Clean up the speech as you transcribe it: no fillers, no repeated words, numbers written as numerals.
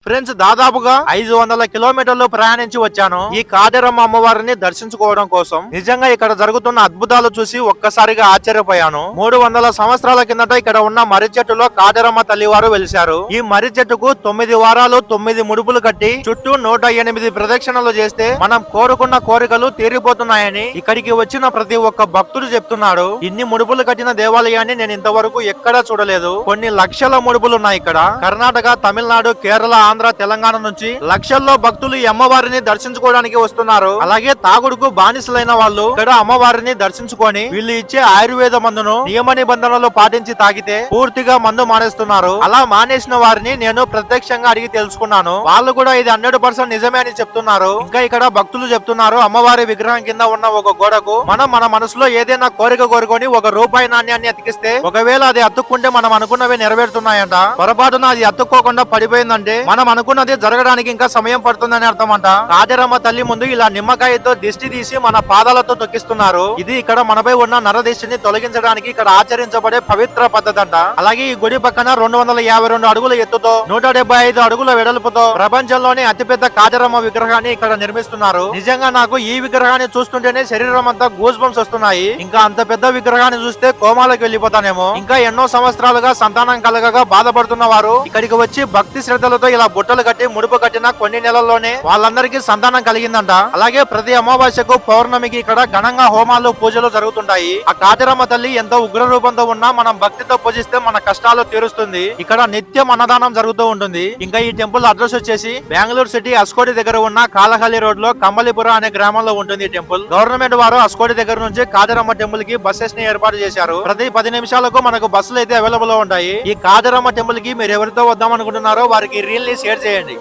Friends దాదాపుగా 500 కిలోమీటర్లు ప్రయాణించి వచ్చాను ఈ కాదేరమ్మ అమ్మవారిని దర్శించుకోవడం కోసం. నిజంగా ఇక్కడ జరుగుతున్న అద్భుతాలు చూసి ఒక్కసారిగా ఆశ్చర్యపోయాను. 300 సంవత్సరాల కిందట ఇక్కడ ఉన్న మర్రి చెట్టులో కాదేరమ్మ తల్లివారు వెలిశారు. ఈ మర్రి చెట్టుకు 9 వారాలు 9 ముడుపులు కట్టి చుట్టూ 108 ప్రదక్షిణలు చేస్తే మనం కోరుకున్న కోరికలు తీరిపోతున్నాయని ఇక్కడికి వచ్చిన ప్రతి ఒక్క భక్తుడు చెప్తున్నాడు. ఇన్ని ముడుపులు కట్టిన దేవాలయాన్ని నేను ఇంతవరకు ఎక్కడా చూడలేదు. కొన్ని లక్షల ముడుపులు ఉన్నాయి ఇక్కడ. కర్ణాటక, తమిళనాడు, కేరళ, ఆంధ్ర, తెలంగాణ నుంచి లక్షల్లో భక్తులు ఈ అమ్మవారిని దర్శించుకోవడానికి వస్తున్నారు. అలాగే తాగుడుకు బానిసలైన వాళ్ళు ఇక్కడ అమ్మవారిని దర్శించుకొని వీళ్ళు ఇచ్చే ఆయుర్వేద మందును నియమ నిబంధనలు పాటించి తాగితే పూర్తిగా మందు మానేస్తున్నారు. అలా మానేసిన వారిని నేను ప్రత్యక్షంగా అడిగి తెలుసుకున్నాను. వాళ్ళు కూడా ఇది 100% నిజమే అని చెప్తున్నారు. ఇంకా ఇక్కడ భక్తులు చెప్తున్నారు, అమ్మవారి విగ్రహం కింద ఉన్న ఒక గోడకు మనం మన మనసులో ఏదైనా కోరిక కోరుకొని ₹1 నాణ్యాన్ని అతికిస్తే ఒకవేళ అది అతుక్కుంటే మనం అనుకున్నవి నెరవేరుతున్నాయంట. పొరపాటున అది అతుక్కోకుండా పడిపోయిందంటే మనం అనుకున్నది జరగడానికి ఇంకా సమయం పడుతుందని అర్థం అంట. కాదేరమ్మ తల్లి ముందు ఇలా నిమ్మకాయతో దిష్టి తీసి మన పాదాలతో తొక్కిస్తున్నారు. ఇది ఇక్కడ మనపై ఉన్న నరదిష్టిని తొలగించడానికి ఇక్కడ ఆచరించబడే పవిత్ర పద్ధతి అంట. అలాగే ఈ గుడి పక్కన 252 అడుగుల ఎత్తుతో 175 అడుగుల వెడల్పుతో ప్రపంచంలోనే అతిపెద్ద కాదేరమ్మ విగ్రహాన్ని ఇక్కడ నిర్మిస్తున్నారు. నిజంగా నాకు ఈ విగ్రహాన్ని చూస్తుంటేనే శరీరం అంతా గూస్ బంప్స్ వస్తున్నాయి. ఇంకా అంత పెద్ద విగ్రహాన్ని చూస్తే కోమాలకు వెళ్ళిపోతానేమో. ఇంకా ఎన్నో సంవత్సరాలుగా సంతానం కలగగా బాధపడుతున్న వారు ఇక్కడికి వచ్చి భక్తి శ్రద్ధలతో ఇలా బుట్టలు కట్టి ముడుపు కట్టిన కొన్ని నెలల్లోనే వాళ్ళందరికీ సంతానం కలిగిందంట. అలాగే ప్రతి అమావాస్యకు పౌర్ణమికి ఇక్కడ ఘనంగా హోమాలు, పూజలు జరుగుతుంటాయి. ఆ కాదేరమ్మ తల్లి ఎంతో ఉగ్ర రూపంతో ఉన్నా మనం భక్తితో పూజిస్తే మన కష్టాలు తీరుస్తుంది. ఇక్కడ నిత్యం అన్నదానం జరుగుతూ ఉంటుంది. ఇంకా ఈ టెంపుల్ అడ్రస్ వచ్చేసి బెంగళూరు సిటీ అస్కోటి దగ్గర ఉన్న కాలహల్లి రోడ్ లో కంబలిపుర అనే గ్రామంలో ఉంటుంది ఈ టెంపుల్. గవర్నమెంట్ వారు అస్కోటి దగ్గర నుంచి కాదేరమ్మ టెంపుల్ కి బస్సెస్ ని ఏర్పాటు చేశారు. ప్రతి 10 నిమిషాలకు మనకు బస్సులు అయితే అవైలబుల్ లో ఉంటాయి. ఈ కాదేరమ్మ టెంపుల్ కి మీరు ఎవరితో వద్దాం అనుకుంటున్నారో వారికి రీల్ ని షేర్ చేయండి.